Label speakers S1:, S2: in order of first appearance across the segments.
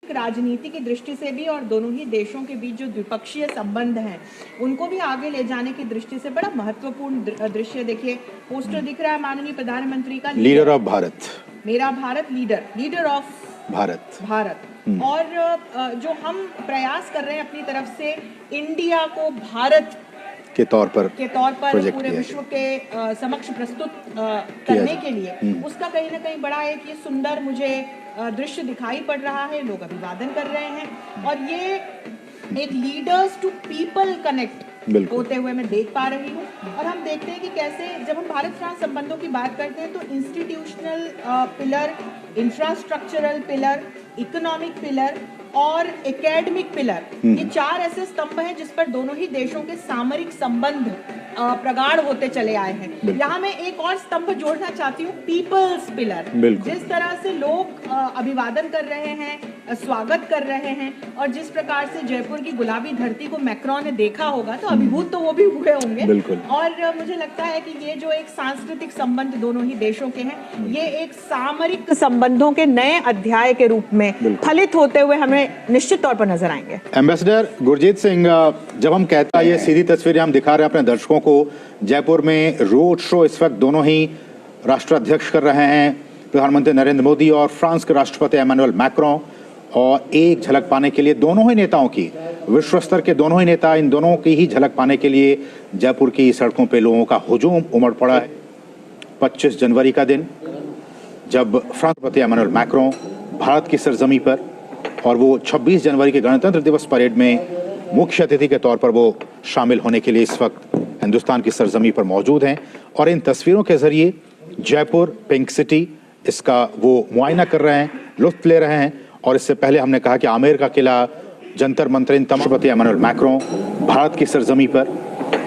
S1: राजनीति की दृष्टि से भी और दोनों ही देशों के बीच जो द्विपक्षीय संबंध हैं उनको भी आगे ले जाने की दृष्टि से बड़ा महत्वपूर्ण दृश्य। देखिए पोस्टर दिख रहा है माननीय प्रधानमंत्री का,
S2: लीडर ऑफ भारत,
S1: मेरा भारत, लीडर ऑफ भारत। और जो हम प्रयास कर रहे हैं अपनी तरफ से इंडिया को भारत
S2: के तौर पर
S1: पूरे विश्व के समक्ष प्रस्तुत करने के लिए उसका कहीं ना कहीं बड़ा एक ये सुंदर मुझे दृश्य दिखाई पड़ रहा है। लोग अभिवादन कर रहे हैं और ये एक लीडर्स टू पीपल कनेक्ट होते हुए मैं देख पा रही हूँ। और हम देखते हैं कि कैसे जब हम भारत फ्रांस संबंधों की बात करते हैं तो institutional pillar, infrastructural pillar, economic pillar और एकेडमिक पिलर, ये चार ऐसे स्तंभ हैं जिस पर दोनों ही देशों के सामरिक संबंध प्रगाढ़ होते चले आए हैं। यहाँ मैं एक और स्तंभ जोड़ना चाहती हूँ, पीपल्स पिलर। जिस तरह से लोग अभिवादन कर रहे हैं, स्वागत कर रहे हैं और जिस प्रकार से जयपुर की गुलाबी धरती को मैक्रोन ने देखा होगा तो अभिभूत तो वो भी हुए होंगे। और मुझे लगता है कि ये जो एक सांस्कृतिक संबंध दोनों ही देशों के हैं, ये एक सामरिक संबंधों के नए अध्याय के रूप में फलित होते हुए हमें निश्चित तौर पर नजर आएंगे।
S2: एम्बेसडर गुरजीत सिंह, जब हम कहते हैं ये सीधी तस्वीरें हम दिखा रहे हैं अपने दर्शकों को, जयपुर में रोड शो इस वक्त दोनों ही राष्ट्राध्यक्ष कर रहे हैं, प्रधानमंत्री नरेंद्र मोदी और फ्रांस के राष्ट्रपति एमानुएल मैक्रों। और एक झलक पाने के लिए दोनों ही नेताओं की, विश्व स्तर के दोनों ही नेता, इन दोनों की ही झलक पाने के लिए जयपुर की सड़कों पे लोगों का हुजूम उमड़ पड़ा है। 25 जनवरी का दिन जब फ्रांस राष्ट्रपति एमानुएल मैक्रों भारत की सरजमी पर और वो 26 जनवरी के गणतंत्र दिवस परेड में मुख्य अतिथि के तौर पर वो शामिल होने के लिए इस वक्त हिंदुस्तान की सरजमी पर मौजूद हैं। और इन तस्वीरों के जरिए जयपुर पिंक सिटी, इसका वो मुआयना कर रहे हैं, लुत्फ ले रहे हैं। और इससे पहले हमने कहा कि आमेर का किला, जंतर मंतर, इन राष्ट्रपति एमानुएल मैक्रों भारत की सरजमी पर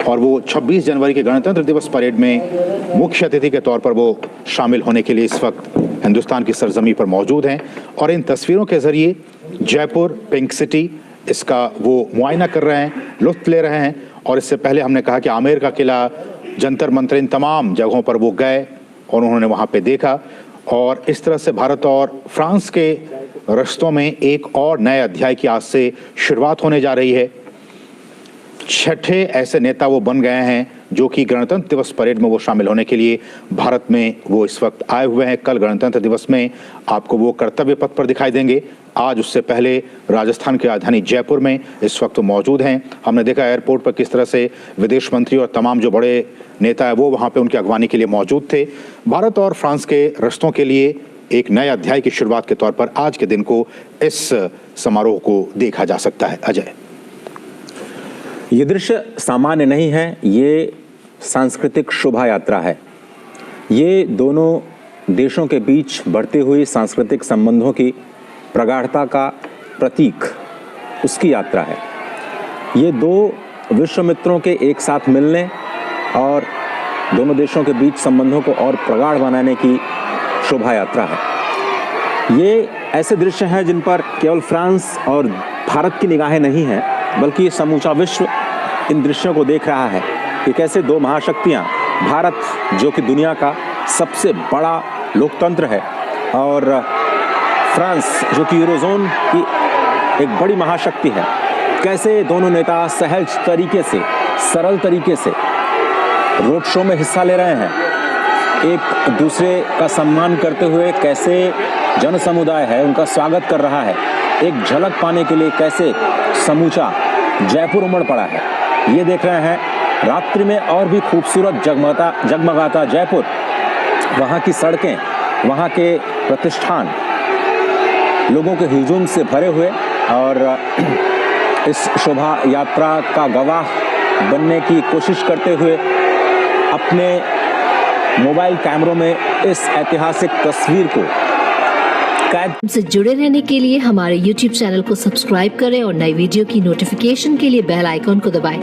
S2: और वो 26 जनवरी के गणतंत्र दिवस परेड में मुख्य अतिथि के तौर पर वो शामिल होने के लिए इस वक्त हिंदुस्तान की सरजमी पर मौजूद हैं। और इन तस्वीरों के जरिए जयपुर पिंक सिटी, इसका वो मुआयना कर रहे हैं, लुत्फ ले रहे हैं। और इससे पहले हमने कहा कि आमेर का किला, जंतर मंतर, इन तमाम जगहों पर वो गए और उन्होंने वहाँ पे देखा। और इस तरह से भारत और फ्रांस के रिश्तों में एक और नए अध्याय की आज से शुरुआत होने जा रही है। 6ठे ऐसे नेता वो बन गए हैं जो कि गणतंत्र दिवस परेड में वो शामिल होने के लिए भारत में वो इस वक्त आए हुए हैं। कल गणतंत्र दिवस में आपको वो कर्तव्य पथ पर दिखाई देंगे। आज उससे पहले राजस्थान की राजधानी जयपुर में इस वक्त मौजूद हैं। हमने देखा एयरपोर्ट पर किस तरह से विदेश मंत्री और तमाम जो बड़े नेता है वो वहाँ पे उनकी अगवानी के लिए मौजूद थे। भारत और फ्रांस के रिश्तों के लिए एक नए अध्याय की शुरुआत के तौर पर आज के दिन को, इस समारोह को देखा जा सकता है। अजय,
S3: ये दृश्य सामान्य नहीं है, ये सांस्कृतिक शोभा यात्रा है। ये दोनों देशों के बीच बढ़ते हुए सांस्कृतिक संबंधों की प्रगाढ़ता का प्रतीक, उसकी यात्रा है। ये दो विश्व मित्रों के एक साथ मिलने और दोनों देशों के बीच संबंधों को और प्रगाढ़ बनाने की शोभा यात्रा है। ये ऐसे दृश्य हैं जिन पर केवल फ्रांस और भारत की निगाहें नहीं हैं, बल्कि समूचा विश्व इन दृश्यों को देख रहा है कि कैसे दो महाशक्तियां, भारत जो कि दुनिया का सबसे बड़ा लोकतंत्र है और फ्रांस जो कि यूरोजोन की एक बड़ी महाशक्ति है, कैसे दोनों नेता सहज तरीके से, सरल तरीके से रोड शो में हिस्सा ले रहे हैं, एक दूसरे का सम्मान करते हुए कैसे जन समुदाय है उनका स्वागत कर रहा है। एक झलक पाने के लिए कैसे समूचा जयपुर उमड़ पड़ा है, ये देख रहे हैं। रात्रि में और भी खूबसूरत जगमगाता जयपुर, वहाँ की सड़कें, वहाँ के प्रतिष्ठान लोगों के हुजूम से भरे हुए और इस शोभा यात्रा का गवाह बनने की कोशिश करते हुए अपने मोबाइल कैमरों में इस ऐतिहासिक तस्वीर को कैद
S4: से जुड़े रहने के लिए हमारे YouTube चैनल को सब्सक्राइब करें और नई वीडियो की नोटिफिकेशन के लिए बेल आइकॉन को दबाएं।